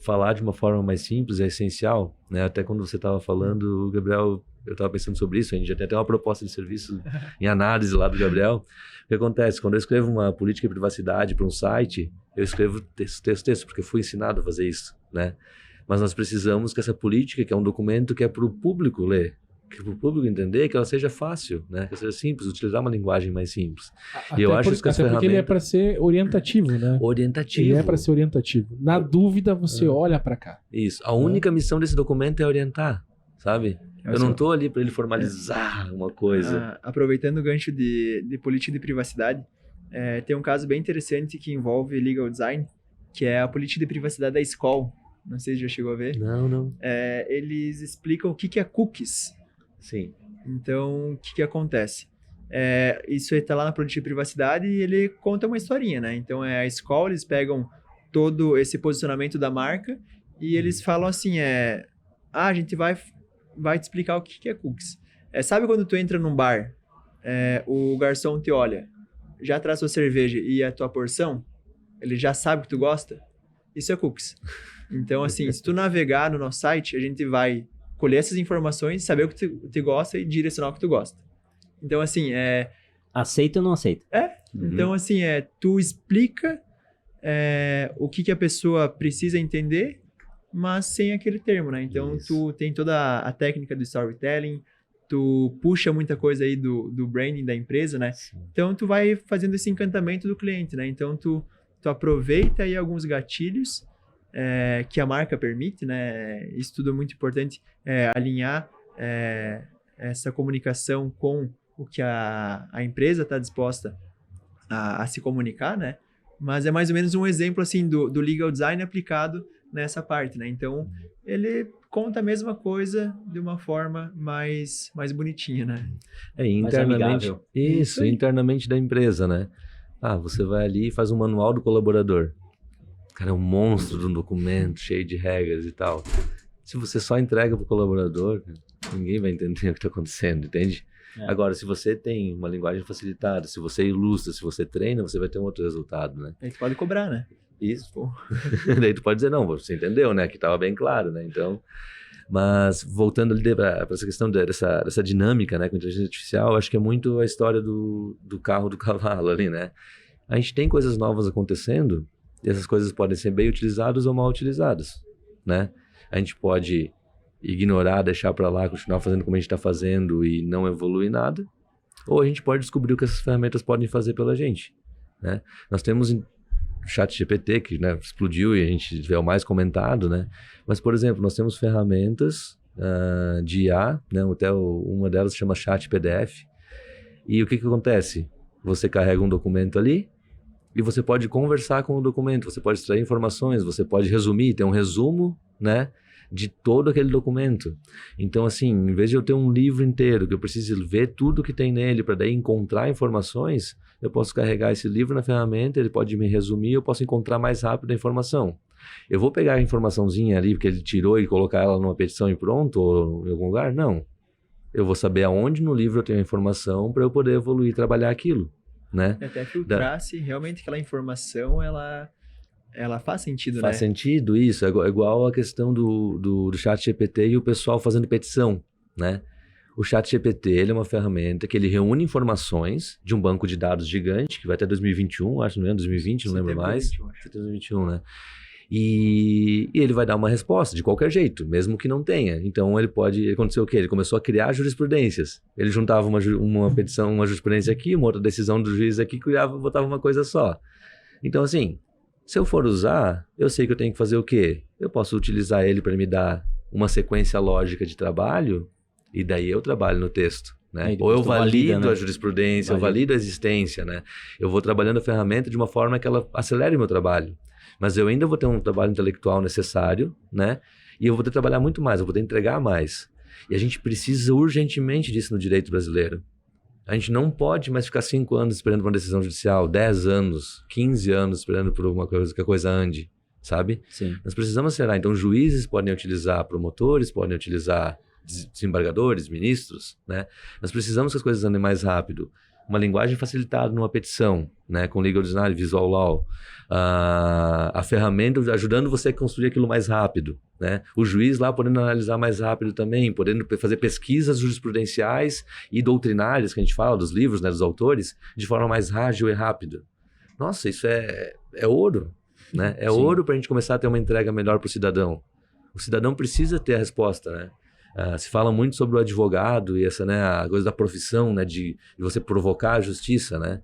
falar de uma forma mais simples é essencial, né? Até quando você estava falando, Gabriel, eu estava pensando sobre isso, a gente já tem até uma proposta de serviço em análise lá do Gabriel. O que acontece? Quando eu escrevo uma política de privacidade para um site, eu escrevo texto, porque eu fui ensinado a fazer isso, né? Mas nós precisamos que essa política, que é um documento que é para o público ler, que para o público entender, que ela seja fácil, né? Que seja simples, utilizar uma linguagem mais simples. E eu acho que até porque ele é para ser orientativo, né? Orientativo. Ele é para ser orientativo. Na dúvida, você olha para cá. Isso. A única missão desse documento é orientar, sabe? Eu não estou ali para ele formalizar uma coisa. Aproveitando o gancho de política de privacidade, tem um caso bem interessante que envolve legal design, que é a política de privacidade da Skoll. Não sei se já chegou a ver. Não. Eles explicam o que é cookies. Sim. Então, o que acontece? Isso está lá na política de privacidade e ele conta uma historinha, né? Então, a Skoll, eles pegam todo esse posicionamento da marca e eles falam assim, a gente vai te explicar o que é cookies. Sabe quando tu entra num bar, o garçom te olha, já traz sua cerveja e a tua porção, ele já sabe que tu gosta? Isso é cookies. Então, assim, se tu navegar no nosso site, a gente vai colher essas informações, saber o que tu gosta e direcionar o que tu gosta. Então, assim, Aceita ou não aceita? Então, assim, tu explica o que a pessoa precisa entender, mas sem aquele termo, né? Então, tu tem toda a técnica do storytelling, tu puxa muita coisa aí do branding da empresa, né? Sim. Então, tu vai fazendo esse encantamento do cliente, né? Então, tu aproveita aí alguns gatilhos que a marca permite, né? Isso tudo é muito importante, alinhar essa comunicação com o que a empresa está disposta a se comunicar, né? Mas é mais ou menos um exemplo, assim, do legal design aplicado nessa parte, né? Então, ele conta a mesma coisa de uma forma mais bonitinha, né? Internamente. amigável. Isso, internamente da empresa, né? Você vai ali e faz um manual do colaborador. O cara é um monstro de um documento cheio de regras e tal. Se você só entrega para o colaborador, ninguém vai entender o que está acontecendo, entende? Agora, se você tem uma linguagem facilitada, se você ilustra, se você treina, você vai ter um outro resultado, né? Aí tu pode cobrar, né? Isso, pô. Daí tu pode dizer, não, você entendeu, né? Que estava bem claro, né? Então, mas voltando ali para essa questão dessa dinâmica, né? Com a inteligência artificial, acho que é muito a história do carro do cavalo ali, né? A gente tem coisas novas acontecendo e essas coisas podem ser bem utilizadas ou mal utilizadas, né? A gente pode ignorar, deixar para lá, continuar fazendo como a gente está fazendo e não evoluir nada, ou a gente pode descobrir o que essas ferramentas podem fazer pela gente, né? Nós temos o ChatGPT, que, né, explodiu e a gente é o mais comentado, né? Mas, por exemplo, nós temos ferramentas de IA, né? Até uma delas chama Chat PDF, e o que acontece? Você carrega um documento ali e você pode conversar com o documento, você pode extrair informações, você pode resumir, ter um resumo, né, de todo aquele documento. Então, assim, em vez de eu ter um livro inteiro, que eu preciso ver tudo que tem nele para daí encontrar informações, eu posso carregar esse livro na ferramenta, ele pode me resumir, eu posso encontrar mais rápido a informação. Eu vou pegar a informaçãozinha ali, porque ele tirou e colocar ela numa petição e pronto, ou em algum lugar? Não. Eu vou saber aonde no livro eu tenho a informação para eu poder evoluir e trabalhar aquilo, né? Até filtrar se realmente aquela informação, ela faz sentido, né? Faz sentido isso, é igual a questão do ChatGPT e o pessoal fazendo petição, né? O ChatGPT, ele é uma ferramenta que ele reúne informações de um banco de dados gigante, que vai até 2021, acho, não lembro, 2020, não lembro mais. 2021, né? E ele vai dar uma resposta de qualquer jeito, mesmo que não tenha. Então ele aconteceu o quê? Ele começou a criar jurisprudências. Ele juntava uma petição, uma jurisprudência aqui, uma outra decisão do juiz aqui, botava uma coisa só. Então, assim, se eu for usar, eu sei que eu tenho que fazer o quê? Eu posso utilizar ele para me dar uma sequência lógica de trabalho, e daí eu trabalho no texto, né? Ou eu valido, né, a jurisprudência, eu valido a existência, né? Eu vou trabalhando a ferramenta de uma forma que ela acelere o meu trabalho. Mas eu ainda vou ter um trabalho intelectual necessário, né? E eu vou ter que trabalhar muito mais, eu vou ter que entregar mais. E a gente precisa urgentemente disso no direito brasileiro. A gente não pode mais ficar 5 anos esperando uma decisão judicial, 10 anos, 15 anos esperando por uma coisa que a coisa ande, sabe? Sim. Nós precisamos acelerar. Então, juízes podem utilizar, promotores podem utilizar, desembargadores, ministros, né? Nós precisamos que as coisas andem mais rápido. uma linguagem facilitada numa petição, né, com Legal Design, Visual Law, a ferramenta ajudando você a construir aquilo mais rápido, né, o juiz lá podendo analisar mais rápido também, podendo fazer pesquisas jurisprudenciais e doutrinárias, que a gente fala dos livros, né, dos autores, de forma mais ágil e rápida. Nossa, isso é ouro, né? É Sim. ouro para a gente começar a ter uma entrega melhor para o cidadão. O cidadão precisa ter a resposta, né? Se fala muito sobre o advogado e essa, né, a coisa da profissão, né, de você provocar a justiça, né?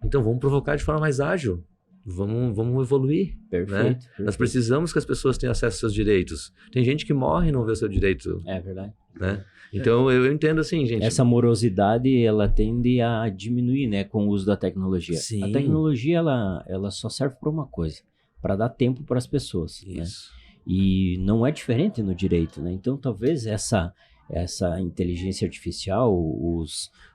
Então vamos provocar de forma mais ágil, vamos evoluir, Perfeito. né? Nós precisamos que as pessoas tenham acesso aos seus direitos. Tem gente que morre e não vê o seu direito, É verdade. né? Então eu entendo assim, gente. Essa morosidade, ela tende a diminuir, né, com o uso da tecnologia. Sim. A tecnologia, ela só serve para uma coisa, para dar tempo para as pessoas, né? Isso. E não é diferente no direito, né? Então, talvez essa inteligência artificial,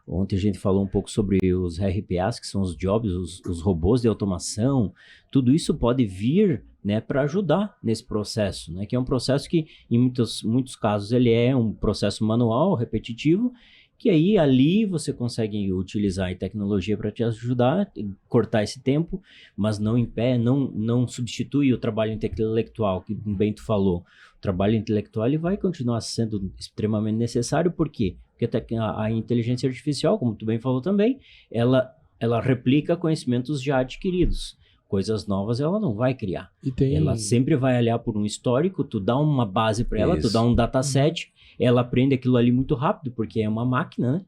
ontem a gente falou um pouco sobre os RPAs, que são os jobs, os robôs de automação, tudo isso pode vir, né, para ajudar nesse processo, né? Que é um processo que, em muitos casos, ele é um processo manual, repetitivo, que aí ali você consegue utilizar a tecnologia para te ajudar, cortar esse tempo, mas não substitui o trabalho intelectual, que bem tu falou. O trabalho intelectual ele vai continuar sendo extremamente necessário, por quê? Porque a inteligência artificial, como tu bem falou também, ela replica conhecimentos já adquiridos. Coisas novas ela não vai criar. Ela sempre vai olhar por um histórico, tu dá uma base para ela, tu Isso. dá um dataset, ela aprende aquilo ali muito rápido, porque é uma máquina, né?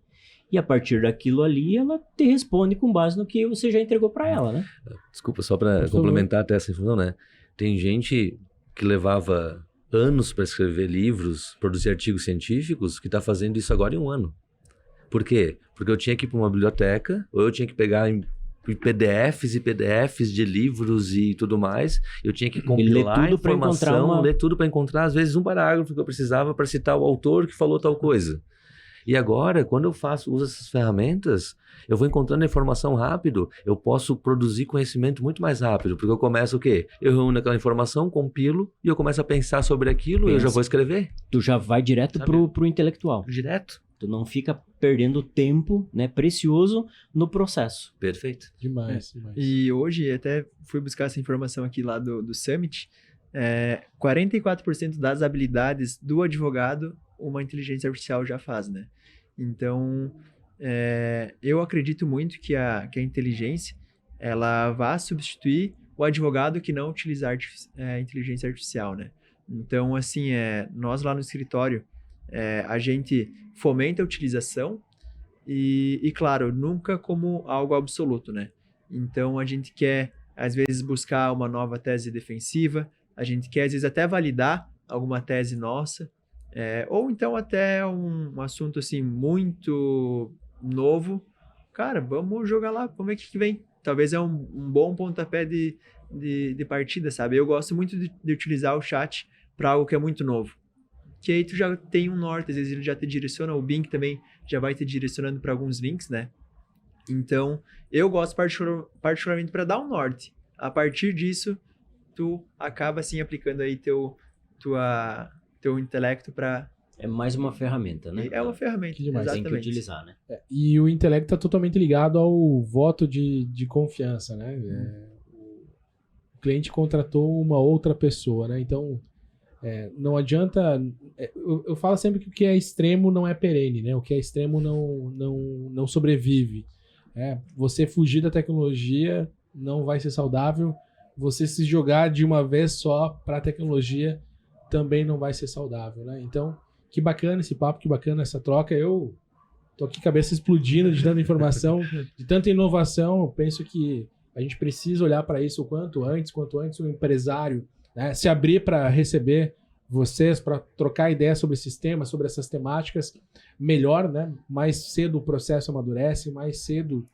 E a partir daquilo ali, ela te responde com base no que você já entregou para ela, né? Desculpa, só para Por favor. complementar até essa informação, né? Tem gente que levava anos para escrever livros, produzir artigos científicos, que está fazendo isso agora em um ano. Por quê? Porque eu tinha que ir para uma biblioteca, ou eu tinha que pegar em PDFs e PDFs de livros e tudo mais. Eu tinha que compilar a tudo pra encontrar informação, ler tudo para encontrar, às vezes, um parágrafo que eu precisava para citar o autor que falou tal coisa. E agora, quando eu uso essas ferramentas, eu vou encontrando a informação rápido, eu posso produzir conhecimento muito mais rápido, porque eu começo o quê? Eu reúno aquela informação, compilo, e eu começo a pensar sobre aquilo e eu já vou escrever. Tu já vai direto Sabe? pro intelectual. Direto. Tu não fica perdendo tempo, né, precioso no processo. Perfeito. Demais. E hoje, até fui buscar essa informação aqui lá do Summit, 44% das habilidades do advogado uma inteligência artificial já faz, né? Então, eu acredito muito que a inteligência, ela vai substituir o advogado que não utilizar inteligência artificial, né? Então, assim, nós lá no escritório, a gente fomenta a utilização e, claro, nunca como algo absoluto, né? Então, a gente quer, às vezes, buscar uma nova tese defensiva, a gente quer, às vezes, até validar alguma tese nossa, ou então até um assunto, assim, muito novo. Cara, vamos jogar lá, vamos ver o que vem. Talvez é um bom pontapé de partida, sabe? Eu gosto muito de utilizar o chat para algo que é muito novo. Que aí tu já tem um norte, às vezes ele já te direciona, o Bing também já vai te direcionando para alguns links, né? Então, eu gosto particularmente para dar um norte. A partir disso, tu acaba, assim, aplicando aí teu intelecto para... É mais uma ferramenta, né? É uma ferramenta, Que demais. Tem que exatamente. utilizar, né? E o intelecto está totalmente ligado ao voto de confiança, né? O cliente contratou uma outra pessoa, né? Então, não adianta... eu falo sempre que o que é extremo não é perene, né? O que é extremo não sobrevive. Você fugir da tecnologia não vai ser saudável. Você se jogar de uma vez só para a tecnologia também não vai ser saudável, né? Então, que bacana esse papo, que bacana essa troca. Eu tô aqui cabeça explodindo de tanta informação, de tanta inovação. Eu penso que a gente precisa olhar para isso o quanto antes o empresário, né, se abrir para receber vocês, para trocar ideias sobre sistemas, sobre essas temáticas, melhor, né? Mais cedo o processo amadurece, mais cedo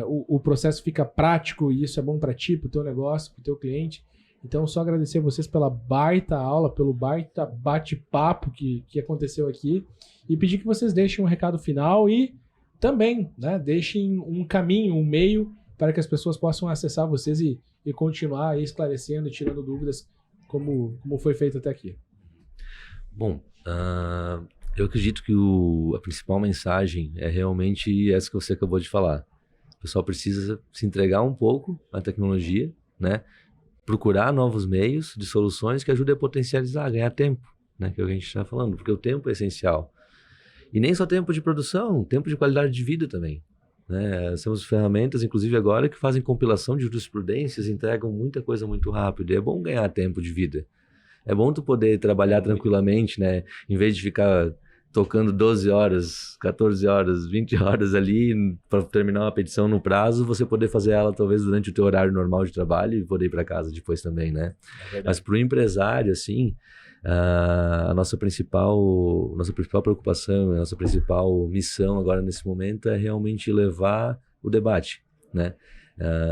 o processo fica prático e isso é bom para ti, para o teu negócio, para o teu cliente. Então, só agradecer a vocês pela baita aula, pelo baita bate-papo que aconteceu aqui e pedir que vocês deixem um recado final e também, né, deixem um caminho, um meio para que as pessoas possam acessar vocês e continuar aí esclarecendo e tirando dúvidas como foi feito até aqui. Bom, Eu acredito que a principal mensagem é realmente essa que você acabou de falar. O pessoal precisa se entregar um pouco à tecnologia, né? Procurar novos meios de soluções que ajudem a potencializar, a ganhar tempo, né? Que é o que a gente está falando, porque o tempo é essencial. E nem só tempo de produção, tempo de qualidade de vida também, né? Nós temos ferramentas, inclusive agora, que fazem compilação de jurisprudências, entregam muita coisa muito rápido. E é bom ganhar tempo de vida. É bom tu poder trabalhar tranquilamente, né? Em vez de ficar tocando 12 horas, 14 horas, 20 horas ali para terminar uma petição no prazo, você poder fazer ela talvez durante o teu horário normal de trabalho e poder ir para casa depois também, né? Mas para o empresário, assim, a nossa principal preocupação, a nossa principal missão agora nesse momento é realmente levar o debate, né?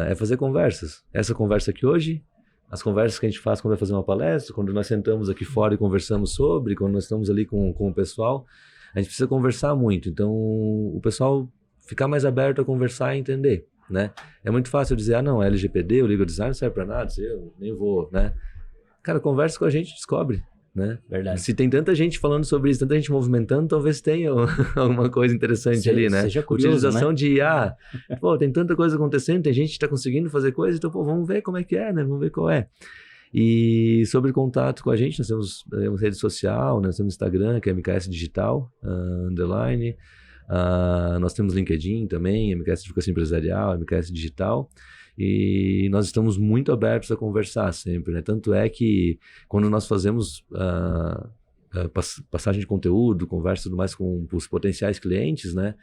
É fazer conversas. Essa conversa aqui hoje, as conversas que a gente faz quando vai fazer uma palestra, quando nós sentamos aqui fora e conversamos sobre, quando nós estamos ali com o pessoal, a gente precisa conversar muito. Então, o pessoal ficar mais aberto a conversar e entender, né? É muito fácil dizer, não, LGPD, o legal design não serve para nada, eu nem vou, né? Cara, conversa com a gente, descobre, né? Verdade. Se tem tanta gente falando sobre isso, tanta gente movimentando, talvez tenha alguma coisa interessante ali, né? Seja curioso, utilização né? de IA. Pô, tem tanta coisa acontecendo, tem gente que está conseguindo fazer coisa, então, pô, vamos ver como é que é, né? Vamos ver qual é. E sobre contato com a gente, nós temos rede social, nós temos Instagram, que é MKS Digital, underline. Nós temos LinkedIn também, MKS Advocacia Empresarial, MKS Digital. E nós estamos muito abertos a conversar sempre, né? Tanto é que quando nós fazemos passagem de conteúdo, conversa e tudo mais com os potenciais clientes, né?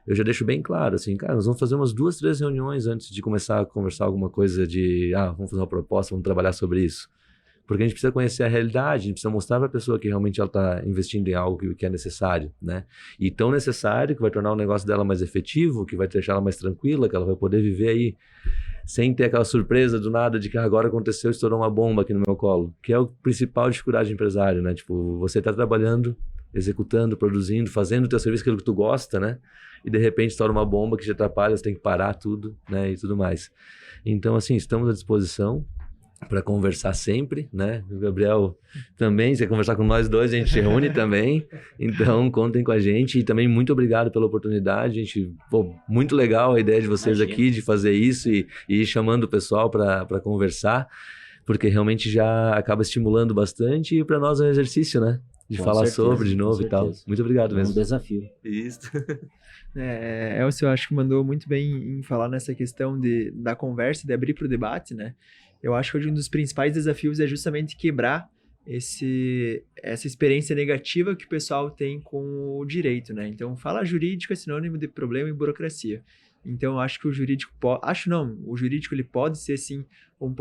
Eu já deixo bem claro, assim, cara, nós vamos fazer umas 2, 3 reuniões antes de começar a conversar alguma coisa de, vamos fazer uma proposta, vamos trabalhar sobre isso. Porque a gente precisa conhecer a realidade, a gente precisa mostrar para a pessoa que realmente ela está investindo em algo que é necessário, né? E tão necessário que vai tornar o negócio dela mais efetivo, que vai deixar ela mais tranquila, que ela vai poder viver aí sem ter aquela surpresa do nada de que agora aconteceu, estourou uma bomba aqui no meu colo, que é o principal dificuldade de empresário, né? Tipo, você está trabalhando, executando, produzindo, fazendo o teu serviço, aquilo que tu gosta, né? E de repente estoura uma bomba que te atrapalha, você tem que parar tudo, né? E tudo mais. Então, assim, estamos à disposição para conversar sempre, né? O Gabriel também, se quer conversar com nós dois, a gente se reúne também. Então, contem com a gente. E também muito obrigado pela oportunidade. Muito legal a ideia de vocês aqui, de fazer isso e ir chamando o pessoal para conversar, porque realmente já acaba estimulando bastante. E para nós é um exercício, né? De falar sobre de novo e tal. Muito obrigado mesmo. Um desafio. Isso. Elcio, eu acho que mandou muito bem em falar nessa questão da conversa, de abrir para o debate, né? Eu acho que hoje um dos principais desafios é justamente quebrar essa experiência negativa que o pessoal tem com o direito, né? Então, fala jurídico é sinônimo de problema e burocracia. Então, eu acho que o jurídico o jurídico ele pode ser, sim, um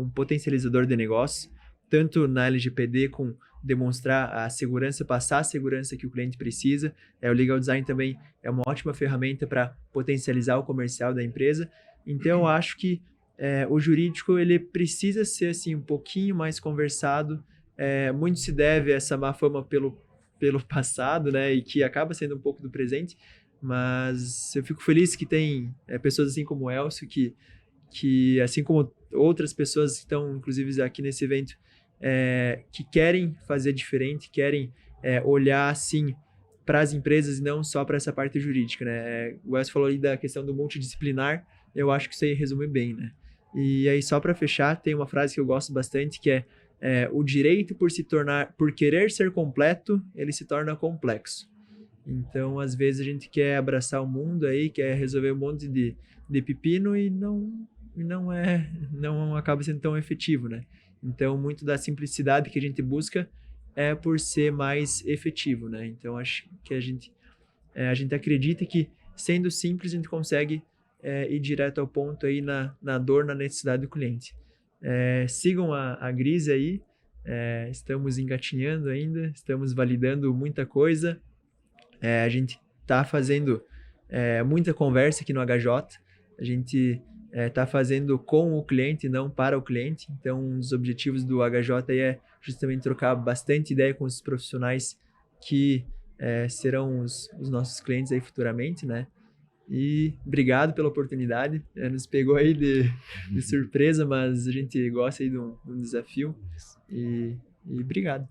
potencializador de negócio, tanto na LGPD com demonstrar a segurança, passar a segurança que o cliente precisa. O legal design também é uma ótima ferramenta para potencializar o comercial da empresa. Então, eu acho que o jurídico ele precisa ser assim, um pouquinho mais conversado. Muito se deve a essa má fama pelo passado, né? E que acaba sendo um pouco do presente. Mas eu fico feliz que tem pessoas assim como o Elcio, que assim como outras pessoas que estão, inclusive, aqui nesse evento, que querem fazer diferente, querem olhar, assim, para as empresas e não só para essa parte jurídica, né? O Elcio falou aí da questão do multidisciplinar, eu acho que isso aí resume bem, né? E aí, só para fechar, tem uma frase que eu gosto bastante, que o direito por querer ser completo, ele se torna complexo. Então, às vezes, a gente quer abraçar o mundo aí, quer resolver um monte de pepino e não acaba sendo tão efetivo, né? Então, muito da simplicidade que a gente busca é por ser mais efetivo, né? Então, acho que a gente acredita que, sendo simples, a gente consegue ir direto ao ponto aí na dor, na necessidade do cliente. Sigam a Grise aí, estamos engatinhando ainda, estamos validando muita coisa. A gente está fazendo muita conversa aqui no HJ, a gente está fazendo com o cliente, não para o cliente. Então, um dos objetivos do HJ aí é justamente trocar bastante ideia com os profissionais que serão os nossos clientes aí futuramente, né? E obrigado pela oportunidade, nos pegou aí de surpresa, mas a gente gosta aí de um desafio e obrigado.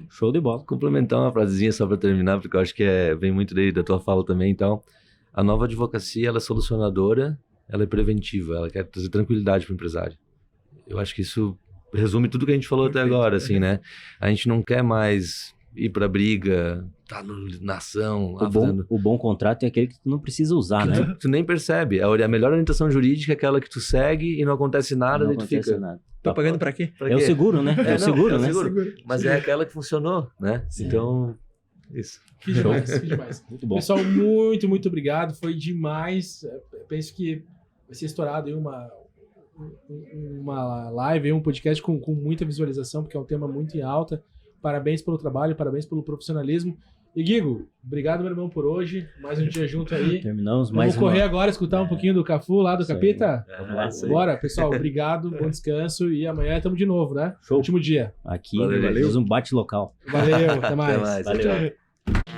Show de bola. Complementar uma frasezinha só para terminar, porque eu acho que vem muito daí da tua fala também. Então, a nova advocacia, ela é solucionadora, ela é preventiva, ela quer trazer tranquilidade para o empresário. Eu acho que isso resume tudo que a gente falou até agora, assim, né? A gente não quer mais ir para briga, tá na ação. O bom contrato é aquele que tu não precisa usar, né? Tu nem percebe. A melhor orientação jurídica é aquela que tu segue e não acontece nada, Não daí tu acontece fica... nada. Tô pagando pra quê? Pra É o quê? seguro, né? É o seguro, né? Mas é aquela que funcionou, né? Então, isso. Que demais, que demais. Muito bom. Pessoal, muito, muito obrigado. Foi demais. Eu penso que vai ser estourado aí uma live, um podcast com muita visualização, porque é um tema muito em alta. Parabéns pelo trabalho, parabéns pelo profissionalismo. E Guigo, obrigado, meu irmão, por hoje. Mais um dia junto aí. Terminamos mais Vamos correr agora, escutar um pouquinho do Cafu lá do Isso aí. Capita? Vamos lá. Isso aí. Bora, pessoal. Obrigado, bom descanso. E amanhã estamos de novo, né? Show. Último dia. Aqui, Valeu. fizemos um bate local. Valeu, até mais. mais. Valeu. Tchau.